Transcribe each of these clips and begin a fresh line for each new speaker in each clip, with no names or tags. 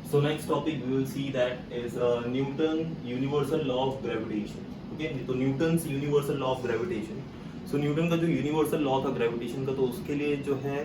So next topic we will see that is Newton universal law of gravitation. Okay, तो Newton's universal law of gravitation. So Newton का जो universal law था gravitation का, तो उसके लिए जो है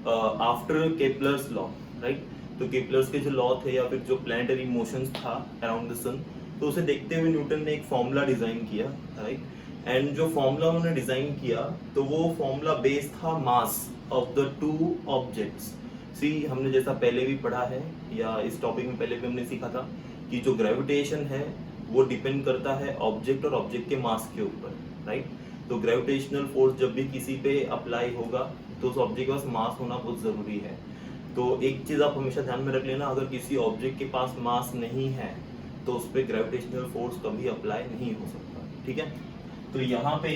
आफ्टर केपलर्स लॉ, राइट. तो केपलर्स के जो लॉ थे या फिर जो प्लैनेटरी मोशंस था अराउंड द सन, तो उसे देखते हुए न्यूटन ने एक फॉर्मूला डिजाइन किया, राइट. एंड जो फॉर्मूला उन्होंने डिजाइन किया, तो वो फॉर्मूला बेस्ड था mass of the two objects. See हमने जैसा पहले भी पढ़ा है या इस टॉपिक में पहले भी हमने सीखा था कि जो ग्रेविटेशन है वो डिपेंड करता है ऑब्जेक्ट और ऑब्जेक्ट के मास के ऊपर, राइट. तो ग्रेविटेशनल फोर्स जब भी किसी पे अप्लाई होगा तो उस ऑब्जेक्ट के पास मास होना बहुत ज़रूरी है. तो एक चीज़ आप हमेशा ध्यान में रख लेना, अगर किसी ऑब्जेक्ट के पास मास नहीं है तो उस पर ग्रेविटेशनल फोर्स कभी अप्लाई नहीं हो सकता, ठीक है. तो यहाँ पे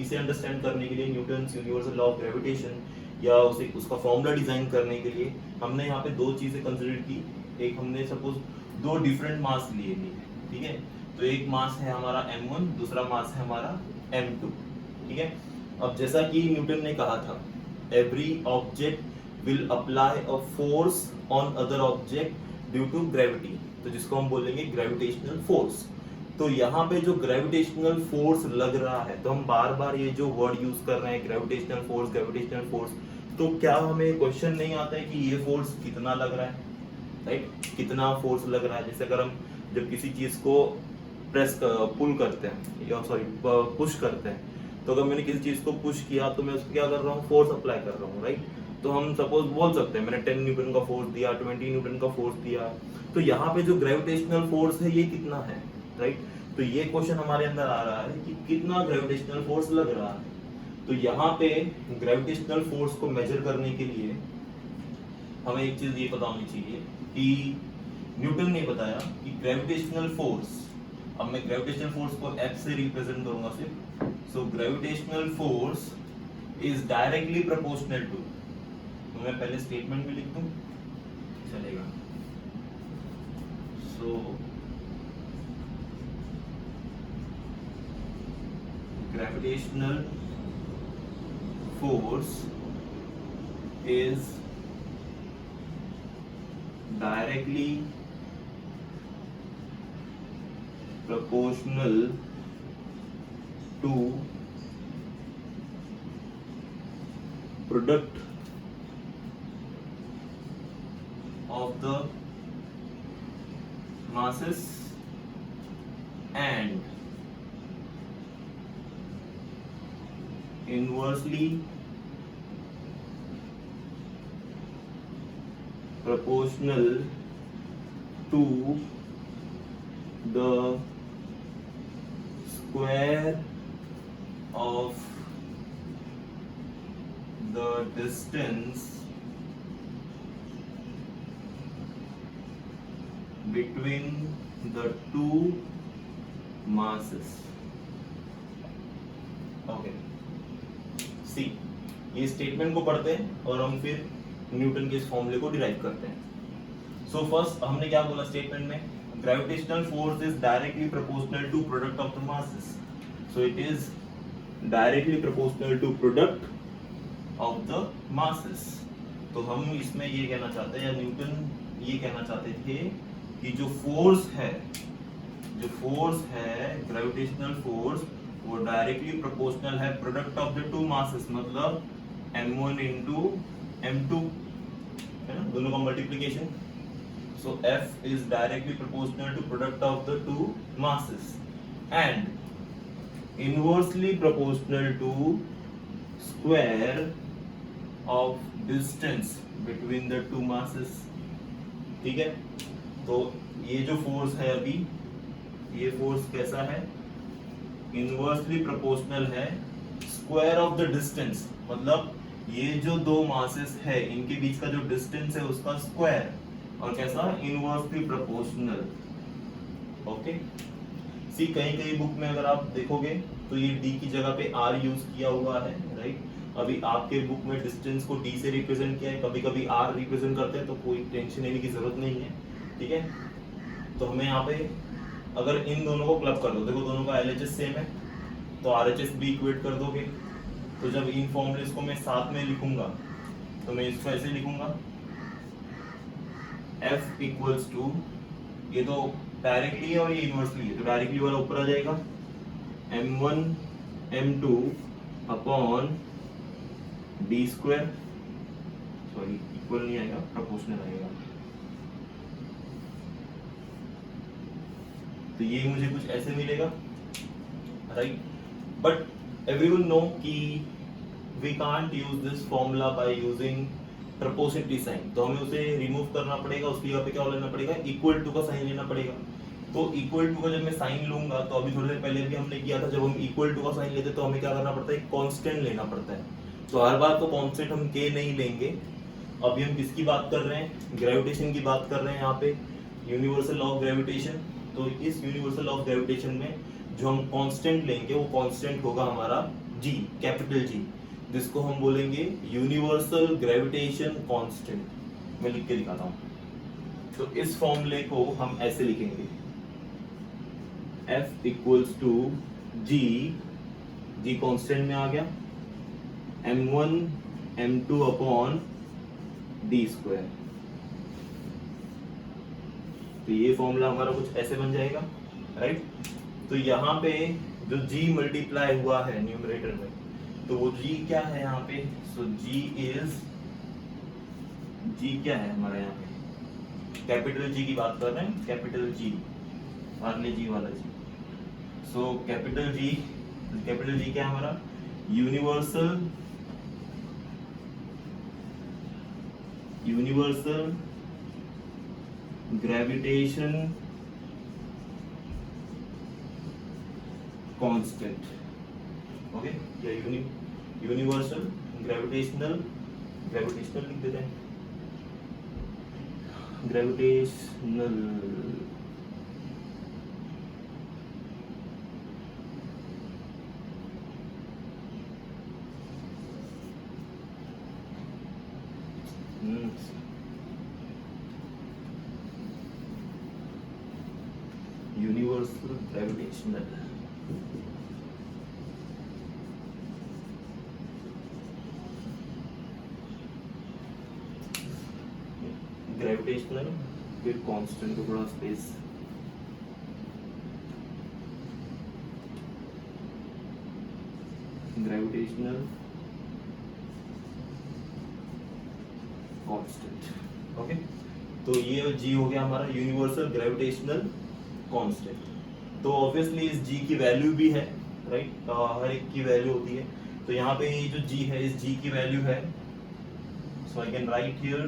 इसे अंडरस्टैंड करने के लिए Newton's universal law of gravitation या उसे उसका फॉर्मूला डिजाइन करने के लिए हमने यहाँ पे दो चीजें कंसिडर की. एक हमने सपोज दो डिफरेंट मास लिए थे, ठीक है. तो एक मास है हमारा m1, दूसरा मास है हमारा m2, ठीक है. अब जैसा कि न्यूटन ने कहा था, every object will apply a force on other object due to gravity, तो जिसको हम बोलेंगे ग्रेविटेशनल फोर्स. तो यहाँ पे जो ग्रेविटेशनल फोर्स लग रहा है, तो हम बार बार ये जो वर्ड यूज कर रहे हैं ग्रेविटेशनल फोर्स, तो क्या हमें क्वेश्चन नहीं आता है कि ये फोर्स कितना लग रहा है, राइट. कितना फोर्स लग रहा है. जैसे अगर हम जब किसी चीज को पुल करते हैं या सॉरी पुश करते हैं, तो अगर मैंने किसी चीज को पुश किया तो मैं उस पर क्या कर रहा हूँ, फोर्स अप्लाई कर रहा हूँ, राइट. तो हम सपोज बोल सकते हैं मैंने 10 न्यूटन का फोर्स दिया, 20 न्यूटन का फोर्स दिया. तो यहाँ पे जो ग्रेविटेशनल फोर्स है ये कितना है, राइट. तो ये क्वेश्चन हमारे अंदर आ रहा है कि कितना ग्रेविटेशनल फोर्स लग रहा है. तो यहाँ पे ग्रेविटेशनल फोर्स को मेजर करने के लिए हमें एक चीज ये पता होनी चाहिए कि न्यूटन ने बताया कि ग्रेविटेशनल फोर्स, अब मैं ग्रेविटेशनल फोर्स को F से रिप्रेजेंट करूंगा सिर्फ. So gravitational force is directly proportional to, तो मैं पहले स्टेटमेंट भी लिख दूं चलेगा. सो gravitational force is directly proportional to product of the masses and inversely proportional to the square of the distance between the two masses. Okay. सी ये statement को पढ़ते हैं और हम फिर न्यूटन के इस फॉर्मूले को डिराइव करते हैं. सो फर्स्ट हमने क्या बोला स्टेटमेंट में, gravitational force is directly proportional to product of the masses. So it is directly proportional to product of the masses. तो हम इसमें ये कहना चाहते हैं या न्यूटन ये कहना चाहते थे कि जो फोर्स है ग्रेविटेशनल फोर्स वो डायरेक्टली प्रोपोर्शनल है product of the two masses, मतलब m1 इंटू m2 है ना, दोनों का multiplication. So F is directly proportional to product of the two masses and inversely proportional to square of distance between the two masses, ठीक है. तो ये जो फोर्स है अभी, ये फोर्स कैसा है, इनवर्सली प्रोपोर्शनल है स्क्वायर ऑफ द डिस्टेंस, मतलब ये जो दो मासेस है इनके बीच का जो डिस्टेंस है उसका स्क्वायर, और कैसा, इनवर्सली प्रोपोर्शनल. ओके. सी कहीं बुक में अगर आप देखोगे तो ये d की जगह पे r यूज किया हुआ है, राइट. अभी आपके बुक में डिस्टेंस को d से रिप्रेजेंट किया है, कभी कभी r रिप्रेजेंट करते हैं, तो कोई टेंशन लेने की जरूरत नहीं है, ठीक है. तो हमें यहाँ पे अगर इन दोनों को क्लब कर दो, देखो दोनों का LHS सेम है, तो RHS भी इक्वेट कर दोगे. तो जब इन फॉर्मूलेस को मैं साथ में लिखूंगा तो मैं इसको ऐसे लिखूंगा F इक्वल्स टू, ये तो डायरेक्टली है और ये इनवर्सली है, तो डायरेक्टली वाला ऊपर आ जाएगा m1 m2 upon D square, sorry equal नहीं आएगा, प्रोपोर्शनल आएगा। तो ये मुझे कुछ ऐसे मिलेगा, राइट। बट एवरीवन नो कि we can't use this formula by using proportionality sign, तो हमें उसे रिमूव करना पड़ेगा, उसकी जगह पे क्या लेना पड़ेगा, इक्वल टू का साइन लेना पड़ेगा। तो इक्वल टू का जब मैं साइन लूंगा, तो अभी थोड़ी देर पहले भी हमने किया था, जब हम इक्वल टू का साइन लेते तो हमें क्या करना पड़ता है, कांस्टेंट लेना पड़ता है। तो हर बार तो कांस्टेंट हम के नहीं लेंगे। अभी हम किसकी बात कर रहे हैं, ग्रेविटेशन की बात कर रहे हैं यहाँ पे, यूनिवर्सल लॉ ऑफ ग्रेविटेशन। तो इस यूनिवर्सल लॉ ऑफ ग्रेविटेशन में जो हम कांस्टेंट लेंगे वो कांस्टेंट होगा हमारा जी, कैपिटल जी, जिसको हम बोलेंगे यूनिवर्सल ग्रेविटेशन कांस्टेंट। मैं लिख के दिखाता हूँ। तो इस फॉर्मूले को हम ऐसे लिखेंगे, F equals to G, G constant में आ गया, m1 m2 upon D square. तो ये फॉर्मूला हमारा कुछ ऐसे बन जाएगा, राइट। तो यहाँ पे जो g मल्टीप्लाई हुआ है न्यूमरेटर में, तो वो g क्या है यहाँ पे, सो g क्या है हमारा यहाँ पे, कैपिटल G की बात कर रहे हैं, कैपिटल G, अर्ली G वाला G। सो कैपिटल G क्या है हमारा, यूनिवर्सल ग्रेविटेशन कांस्टेंट, ओके। या यूनिवर्सल ग्रेविटेशनल लिख देते हैं, ग्रेविटेशनल यूनिवर्सल ग्रेविटेशनल फिर कांस्टेंट को थोड़ा स्पेस, ग्रेविटेशनल कांस्टेंट, ओके। तो ये जी हो गया हमारा यूनिवर्सल ग्रेविटेशनल कांस्टेंट। तो ऑब्वियसली इस जी की वैल्यू भी है, राइट, हर एक की वैल्यू होती है। तो यहाँ पे ये जो जी है, इस जी की वैल्यू है, सो आई कैन राइट हियर,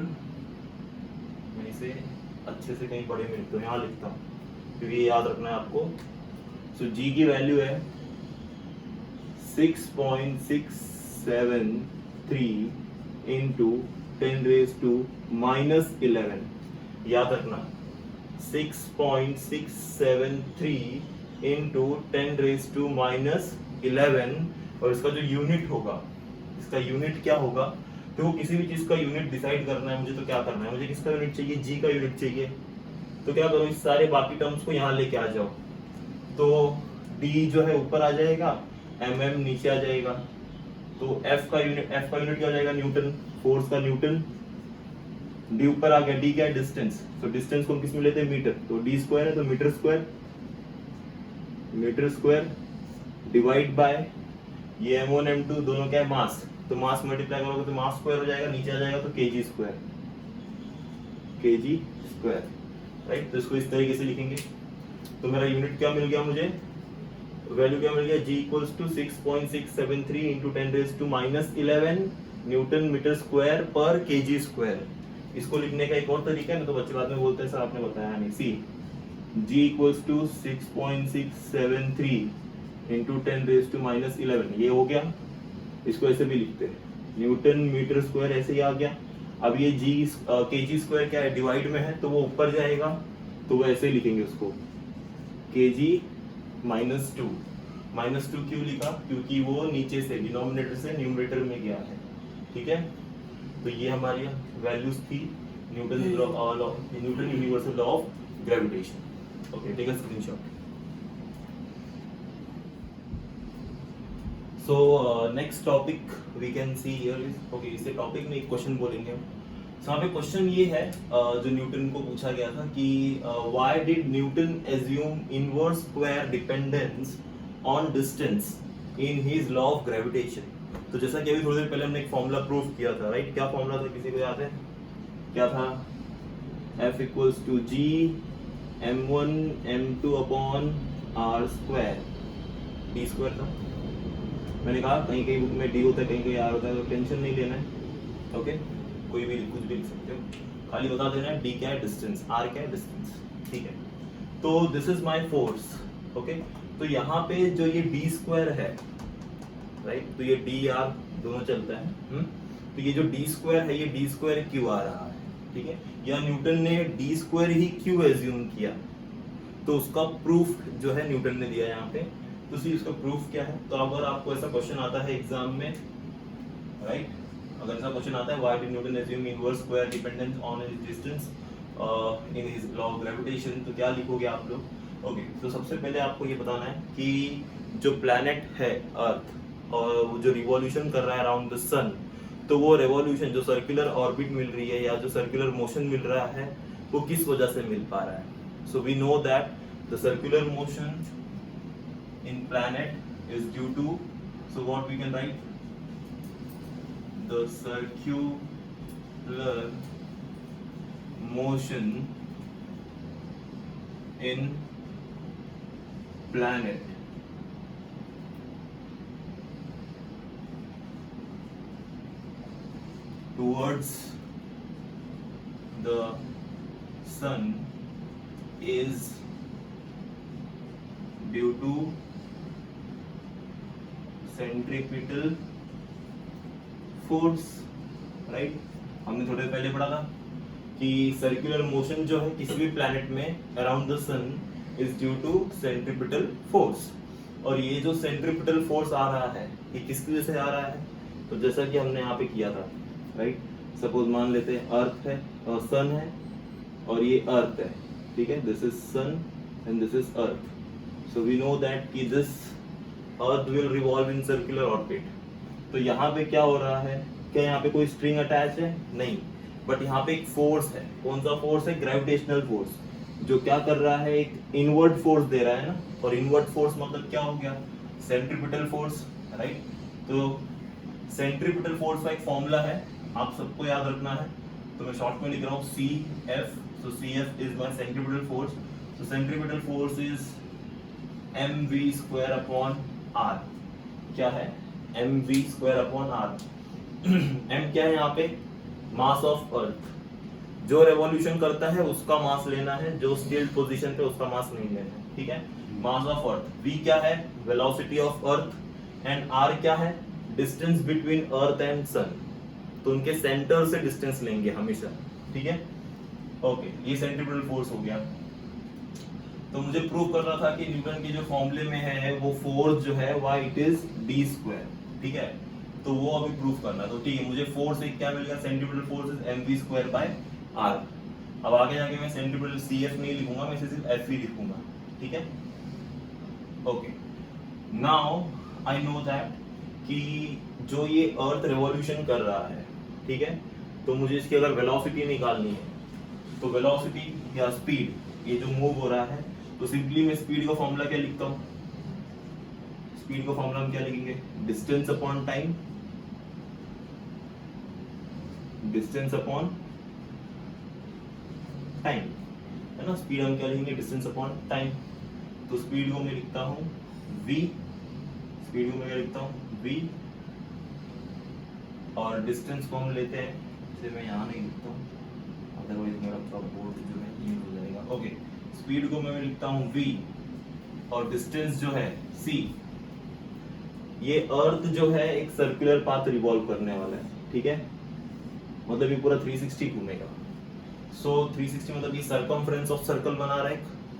मैं इसे अच्छे से कहीं बड़े में लिखता हूँ, यहाँ लिखता हूँ क्योंकि ये याद रखना है आपको। सो जी की वैल्यू है 6.673 इंटू 10⁻⁻11, याद रखना 6.673 इंटू 10⁻⁻11। और इसका जो यूनिट होगा, इसका यूनिट क्या होगा, तो वो किसी भी चीज का यूनिट डिसाइड करना है मुझे, तो क्या करना है, मुझे किसका यूनिट चाहिए, जी का यूनिट चाहिए। तो क्या करो, इस सारे बाकी टर्म्स को यहाँ लेके आ जाओ। तो डी जो है ऊपर आ जाएगा, mm नीचे आ जाएगा। तो F का यूनिट क्या हो जाएगा, न्यूटन, फोर्स का न्यूटन। डी ऊपर आ गया, डी क्या है, डिस्टेंस। तो डिस्टेंस को हम किस में लेते हैं, मीटर। तो डी स्क्वायर है तो मीटर स्क्वायर डिवाइड बाय ये m1 m2 दोनों क्या है, मास। तो मास मल्टीप्लाई करोगे तो मास स्क्वायर हो जाएगा, नीचे आ जाएगा तो kg स्क्वायर, राइट। तो इसको इस तरीके से लिखेंगे। तो मेरा यूनिट क्या मिल गया, मुझे वैल्यू क्या मिल गया, g equals to 6.673 into 10⁻⁻11 newton metre square पर kg स्क्वायर। इसको लिखने का एक और तरीका है ना, तो बच्चे बाद में बोलते हैं सर आपने बताया नहीं। सी g इक्वल्स टू 6.673 इंटू 10⁻⁻11, ये हो गया। इसको ऐसे भी लिखते हैं, न्यूटन मीटर स्क्वायर ऐसे ही आ गया। अब ये g kg स्क्वायर क्या है, डिवाइड में है, तो वो ऊपर जाएगा, तो वो ऐसे लिखेंगे उसको kg -2 क्यों लिखा, क्योंकि वो नीचे से डिनोमिनेटर से न्यूमरेटर में गया है, ठीक है। तो ये हमारी वैल्यूज थी Newton universal law of gravitation. Okay, take a screenshot. So next topic we can see here is, okay, इसे टॉपिक में एक क्वेश्चन बोलेंगे हम। So, यहाँ पे क्वेश्चन ये है जो न्यूटन को पूछा गया था कि why did Newton assume inverse square dependence on distance in his law of gravitation. तो जैसा कि अभी थोड़ी देर पहले हमने एक फॉर्मूला प्रूव किया था, राइट? क्या फॉर्मूला था, किसी को याद है? क्या था? F equals to G m1 m2 upon R square, D square था। मैंने कहा कहीं कहीं बुक में डी होता है, कहीं कहीं आर होता है, तो टेंशन नहीं लेना है, ओके? कोई भी कुछ भी लिख सकते हो, खाली बता देना है डी क्या है, डिस्टेंस, आर क्या है, डिस्टेंस, ठीक है? तो this is my force, okay? तो यहाँ पे जो ये डी स्क्वायर है, राइट, तो ये डी आर दोनों चलता है, तो ये जो डी स्क्वायर है, ये डी स्क्वायर क्यू आ रहा है, ठीक है? या न्यूटन ने डी स्क्वायर ही क्यू एज्यूम किया, तो उसका प्रूफ जो है न्यूटन ने दिया यहाँ पे। तो सी उसका प्रूफ क्या है? तो अगर आपको ऐसा क्वेश्चन आता है एग्जाम में, राइट, अगर ऐसा क्वेश्चन आता है why did Newton assume inverse square dependence on his distance in his law of gravitation, तो क्या लिखोगे आप लोग? ओके, तो सबसे पहले आपको ये बताना है कि जो प्लैनेट है अर्थ और वो जो रिवॉल्यूशन कर रहा है अराउंड द सन, तो वो रेवोल्यूशन जो सर्कुलर ऑर्बिट मिल रही है या जो सर्कुलर मोशन मिल रहा है, वो किस वजह से मिल पा रहा है? So we know that the circular motion in planet is due to, so what we can write, the circular motion in planet towards the sun is due to centripetal force, right? हमने थोड़े पहले पढ़ा था कि circular motion जो है किसी भी प्लैनेट में around the sun is due to centripetal force. और ये जो सेंट्रीपिटल फोर्स आ रहा है, ये किसकी वजह से आ रहा है? तो जैसा कि हमने यहाँ पे किया था, राइट, सपोज मान लेते हैं अर्थ है और सन है और ये अर्थ है, ठीक है? This is sun and this is earth. So we know that कि this earth will revolve in circular orbit. तो यहाँ पे क्या हो रहा है? क्या यहाँ पे कोई स्ट्रिंग अटैच है? नहीं, बट यहाँ पे एक फोर्स है। कौन सा फोर्स है? ग्रेविटेशनल फोर्स, जो क्या कर रहा है? एक इनवर्ड फोर्स दे रहा है ना। और इनवर्ड फोर्स मतलब क्या हो गया? Centripetal force, right? तो सेंट्रीपिटल फोर्स का एक फॉर्मूला है, आप सबको याद रखना है, तो मैं शॉर्ट में लिख रहा हूँ CF। So CF is my centripetal force. So centripetal force is mv square upon r। क्या है? mv square upon r। m क्या है यहाँ पे? Mass of earth. जो रेवोल्यूशन करता है उसका मास लेना है, जो स्टिल पोजीशन पे उसका मास नहीं लेना है, ठीक है? Mass of earth. v क्या है? Velocity of earth. And r क्या है? डिस्टेंस बिटवीन अर्थ एंड सन। तो उनके सेंटर से डिस्टेंस लेंगे हमेशा, ठीक है? ओके, ये सेंट्रीपिटल फोर्स हो गया। तो मुझे प्रूव करना था कि न्यूटन के जो फॉर्मूले में है वो फोर्स जो है why it is D square, ठीक है? तो वो अभी प्रूफ करना। तो ठीक है, मुझे फोर्स एक क्या मिल गया? Centripetal force is mv square by r। अब आगे जाके मैं सेंट्रीपिटल CF नहीं लिखूंगा, मैं सिर्फ F ही लिखूंगा, ठीक है? Okay, now I know that कि जो ये अर्थ रेवोल्यूशन कर रहा है, ठीक है, तो मुझे इसकी अगर वेलोसिटी निकालनी है, तो वेलोसिटी या स्पीड, ये जो मूव हो रहा है, तो सिंपली मैं स्पीड का फॉर्मूला क्या लिखता हूँ? स्पीड का फॉर्मूला हम क्या लिखेंगे? Distance upon time. Distance upon time, है ना? स्पीड हम क्या लिखेंगे? Distance upon time. तो स्पीड को मैं लिखता हूँ v, स्पीड को मैं क्या लिखता हूँ? v, और डिस्टेंस को हम लेते हैं, इसे मैं यहाँ नहीं लिखता हूँ, अदरवाइज मेरा बोर्ड जो है यूज हो जाएगा। ओके, स्पीड को मैं लिखता हूँ v और डिस्टेंस जो है c। ये अर्थ जो है एक सर्कुलर पाथ रिवॉल्व करने वाला है, ठीक है? मतलब ये पूरा 360 घूमेगा। सो 360 मतलब ये सर्कमफ्रेंस ऑफ सर्कल बना रहा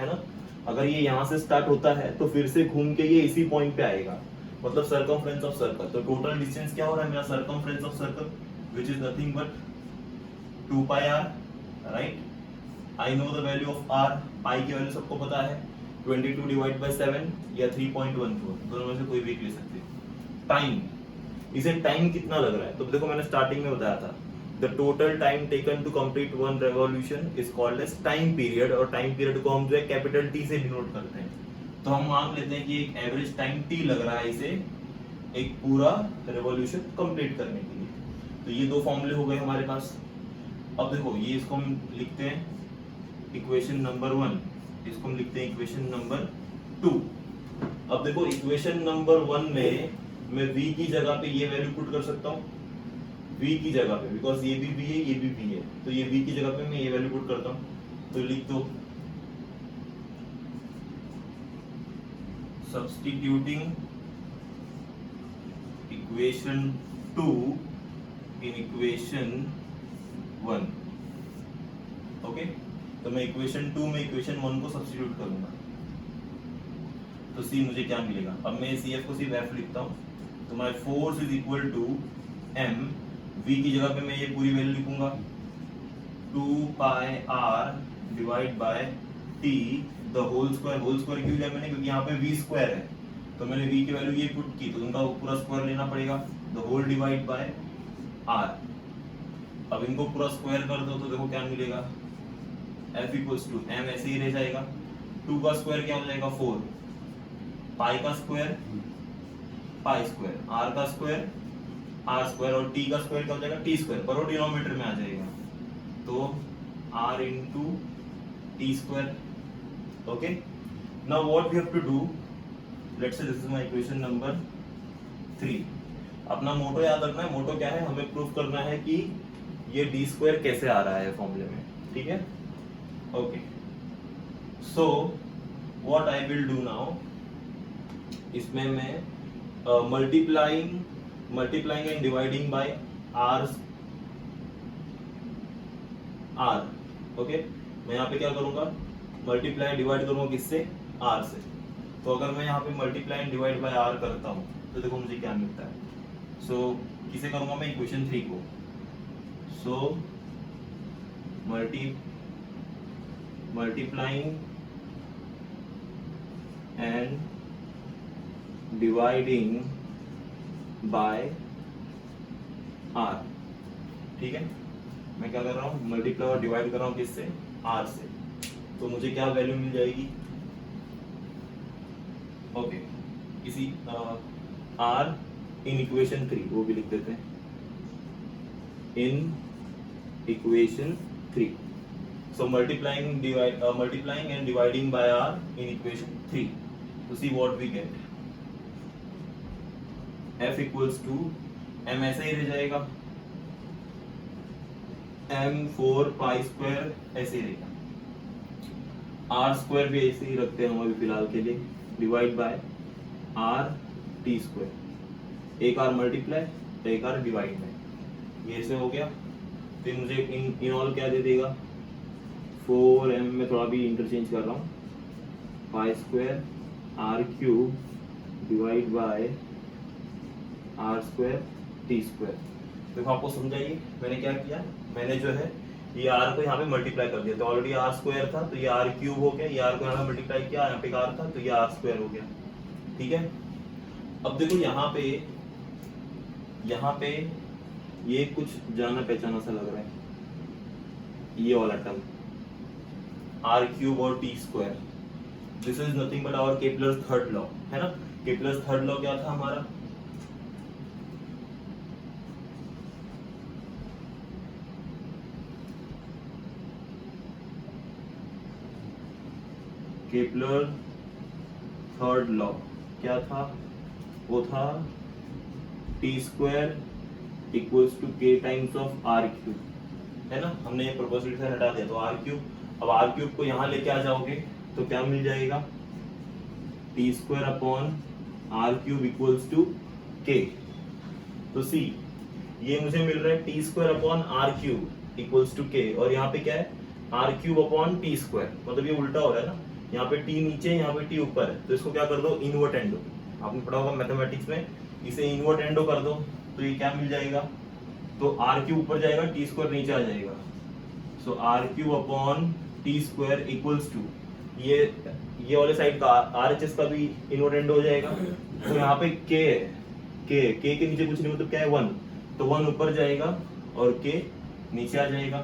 है ना? अगर ये यहाँ से स्टार्ट होता है तो फिर से घूम के ये इसी पॉइंट पे आएगा, मतलब सर्कमफ्रेंस ऑफ सर्कल। तो टोटल डिस्टेंस क्या हो रहा है मेरा? Circumference of circle which is nothing but 2 pi r, right? I know the value of r, पाई की वैल्यू सबको पता है, 22 डिवाइड बाय 7 या 3.14, दोनों में से कोई भी ले सकते हैं। टाइम, इसे टाइम कितना लग रहा है? तो देखो मैंने स्टार्टिंग में बताया था the total time taken to complete one revolution is called as time period, और टाइम पीरियड को हम जो है कैपिटल टी से डिनोट करते हैं। तो हम मान लेते हैं कि एक एवरेज टाइम टी लग रहा है इसे एक पूरा रेवोल्यूशन कंप्लीट करने के लिए। तो ये दो फॉर्मूले हो गए हमारे पास। अब देखो ये इसको हम लिखते हैं इक्वेशन नंबर 1, इसको हम लिखते हैं इक्वेशन नंबर 2। अब देखो इक्वेशन नंबर 1 में मैं v की जगह पे ये वैल्यू पुट कर सकता हूँ, v की जगह पे, बिकॉज ये भी v है ये भी v है, तो ये v की जगह पे मैं ये वैल्यू पुट करता हूँ। तो लिख दो substituting equation 2 in equation 1। Okay, तो मैं इक्वेशन 2 में इक्वेशन 1 को सब्स्टिट्यूट करूंगा, तो सी मुझे क्या मिलेगा। अब मैं सी एफ को सिर्फ एफ लिखता हूँ, तो my force is equal to M, V की जगह पे मैं ये पूरी वैल्यू लिखूंगा 2 pi R divide by T the whole square. Whole square क्यों लिया मैंने, क्योंकि यहाँ पे वी स्क्वायर है, तो मैंने वी की वैल्यू ये पुट की, तो उनका पूरा स्क्वायर लेना पड़ेगा, the whole divide by R. अब इनको पूरा स्क्वायर कर दो तो देखो क्या मिलेगा, एफ इक्वल्स टू एम ऐसे ही रह जाएगा, 2 का स्क्वायर क्या हो जाएगा 4, पाई का स्क्वायर पाई स्क्वायर, आर का स्क्वायर आर स्क्वायर, और टी का स्क्वायर क्या हो जाएगा टी स्क्वायर, पर वो डिनोमिनेटर में आ जाएगा, तो R into T square. Okay, now what we have to do, let's say this is my equation number 3। अपना मोटो याद रखना है, मोटो क्या है, हमें प्रूफ करना है कि ये डी स्क्वायर कैसे आ रहा है फॉर्मूले में, ठीक है। Okay, so what I will do now, इसमें मैं multiplying and dividing by R. Okay, मैं यहाँ पे क्या करूंगा, मल्टीप्लाई डिवाइड करूंगा किससे, आर से। तो अगर मैं यहाँ पे multiply and divide by R करता हूँ तो देखो मुझे क्या मिलता है। सो किसे करूंगा मैं, इक्वेशन 3 को। So multiplying and dividing by R, ठीक है। मैं क्या कर रहा हूँ, मल्टीप्लाई और डिवाइड कर रहा हूँ किससे, आर से, तो मुझे क्या वैल्यू मिल जाएगी। ओके, इसी आर इन इक्वेशन 3 वो भी लिख देते हैं, in equation 3। So multiplying and dividing by R in equation 3, तो see what we get, f equals to m ऐसा ही रह जाएगा, m 4 पाई स्क्वायर ऐसे ही रहेगा, r स्क्वायर भी ऐसे ही रखते हैं हम अभी फिलहाल के लिए, divide by r t square, एक r मल्टीप्लाई एक r डिवाइड में, ये ऐसे हो गया। फिर मुझे इन ऑल क्या दे देगा, 4m में थोड़ा भी इंटरचेंज कर रहा हूँ, pi square r cube divide by r square T square. देखो आपको समझाइए मैंने क्या किया, मैंने जो है ये आर को यहाँ पे मल्टीप्लाई कर दिया, तो ऑलरेडी आर स्क्वायर था तो ये आर क्यूब हो गया, ये आर को यहाँ पे मल्टीप्लाई किया, यहाँ पे आर था तो ये आर स्क्वायर हो गया, ठीक है। अब देखो यहाँ पे ये कुछ जाना पहचाना सा लग रहा है, ये वाला टर्म आर क्यूब और T square, this is nothing but our Kepler's third law, है ना। केपलर्स थर्ड लॉ क्या था हमारा, केपलर थर्ड लॉ क्या था, वो था T square equals to K times of r cube, है ना। हमने ये प्रोपोर्शनल से हटा दिया तो आर क्यूब, अब आर क्यूब को यहाँ लेके आ जाओगे तो क्या मिल जाएगा, T square upon r cube equals to K. तो सी ये मुझे मिल रहा है T square upon r cube equals to K, और यहाँ पे क्या है r cube upon T square, मतलब ये उल्टा हो रहा है ना, यहाँ पे टी नीचे यहाँ पे टी ऊपर है, तो इसको क्या कर दो इनवर्ट एंडो, आपने पढ़ा होगा मैथमेटिक्स में, इसे इनवर्ट एंडो कर दो तो ये क्या मिल जाएगा, तो आर क्यूब ऊपर जाएगा टी स्क्वायर नीचे आ जाएगा, so R cube upon T square equals to ये वाले साइड का आर एच एस का भी इनवर्ट एंडो हो जाएगा, तो यहाँ पे के नीचे कुछ नहीं, मतलब क्या है 1, तो 1 ऊपर जाएगा और के नीचे आ जाएगा।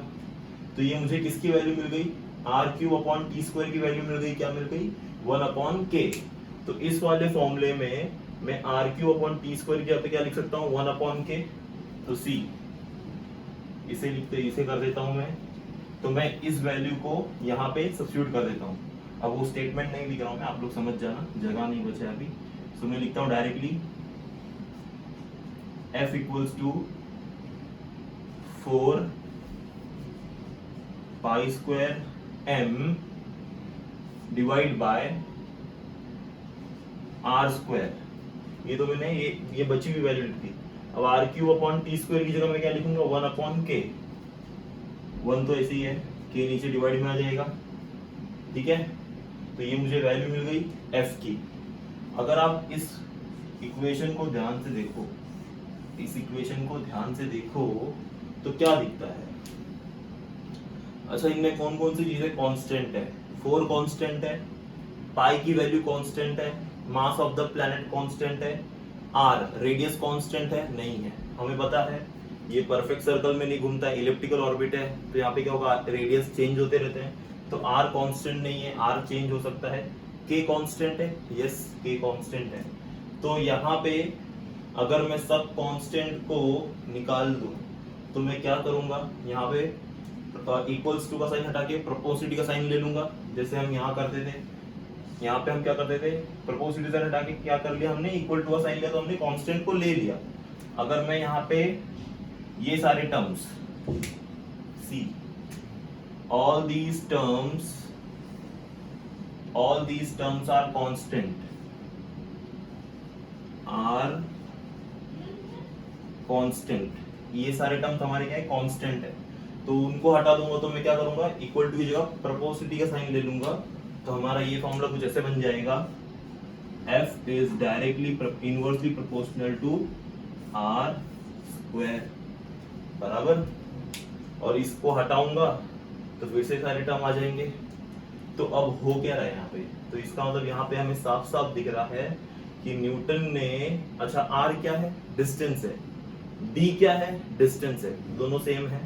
तो ये मुझे किसकी वैल्यू मिल गई, r cube upon T square की वैल्यू मिल गई। क्या मिल गई, 1 अपॉन के। तो इस वाले फॉर्मूले में मैं r cube upon T square की जगह पे क्या लिख सकता हूँ, 1 अपॉन के। तो सी इसे लिखते, इसे कर देता हूं मैं। तो मैं इस वैल्यू को यहाँ पे सब्स्टिट्यूट कर देता हूँ। अब वो स्टेटमेंट नहीं लिख रहा हूं मैं, आप लोग समझ जाना, जगह नहीं बचा अभी। तो मैं लिखता हूँ directly F equals to 4 pi square m divide by r square. ये तो मैंने ये बची हुई वैल्यू लिख दी। अब r cube upon T square की जगह मैं क्या लिखूंगा, 1 अपॉन के। 1 तो ऐसे ही है, के नीचे डिवाइड में आ जाएगा, ठीक है। तो ये मुझे वैल्यू मिल गई एफ की। अगर आप इस इक्वेशन को ध्यान से देखो, इस इक्वेशन को ध्यान से देखो तो क्या दिखता है। अच्छा, इनमें कौन कौन सी चीजें कांस्टेंट है, 4 कांस्टेंट है, पाई की वैल्यू कांस्टेंट है, मास ऑफ द प्लैनेट कांस्टेंट है, आर रेडियस कांस्टेंट है, नहीं है। हमें पता है ये परफेक्ट सर्कल में नहीं घूमता है, इलिप्टिकल ऑर्बिट है, तो यहाँ पे क्या होगा, रेडियस चेंज होते रहते हैं। तो आर कांस्टेंट नहीं है, आर चेंज हो सकता है। के कांस्टेंट है, यस के कांस्टेंट है। तो यहाँ पे अगर मैं सब कांस्टेंट को निकाल दूं तो मैं क्या करूंगा, यहाँ पे इक्वल्स टू का साइन हटा के प्रोपोर्शनलिटी का साइन ले लूंगा, जैसे हम यहाँ करते थे। यहाँ पे हम क्या करते थे, प्रोपोर्शनलिटी साइन हटा के क्या कर लिया हमने, इक्वल टू का साइन लिया, तो हमने कांस्टेंट को ले लिया। अगर मैं यहाँ पे ये सारे terms see, all these terms are constant, ये सारे टर्म्स हमारे क्या है, कांस्टेंट है। तो उनको हटा दूंगा तो मैं क्या करूंगा, इक्वल टू की जगह प्रोपोर्शनलिटी का साइन ले लूंगा। तो हमारा ये फॉर्मूला कुछ ऐसे बन जाएगा, F is directly inversely proportional to R square, बराबर। और इसको हटाऊंगा तो फिर से सारे टर्म आ जाएंगे। तो अब हो क्या रहा है यहाँ पे, तो इसका मतलब यहाँ पे हमें साफ साफ दिख रहा है कि न्यूटन ने, अच्छा आर क्या है, डिस्टेंस है, डी क्या है, डिस्टेंस है, दोनों सेम है।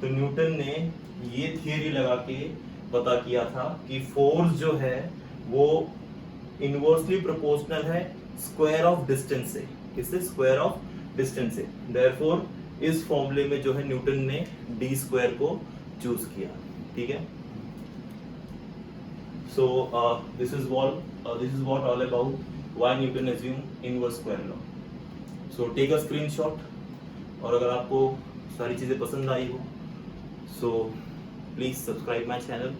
तो न्यूटन ने ये थियरी लगा के पता किया था कि फोर्स जो है वो इनवर्सली प्रोपोर्शनल है स्क्वायर ऑफ डिस्टेंस से। किससे, स्क्वायर ऑफ डिस्टेंस से। देयरफॉर इस फॉर्मूले में जो है न्यूटन ने डी स्क्वायर को चूज किया, ठीक है। So this is what all about why Newton assumed inverse square law. So take a screenshot, और अगर आपको सारी चीज़ें पसंद आई हो so please subscribe my channel.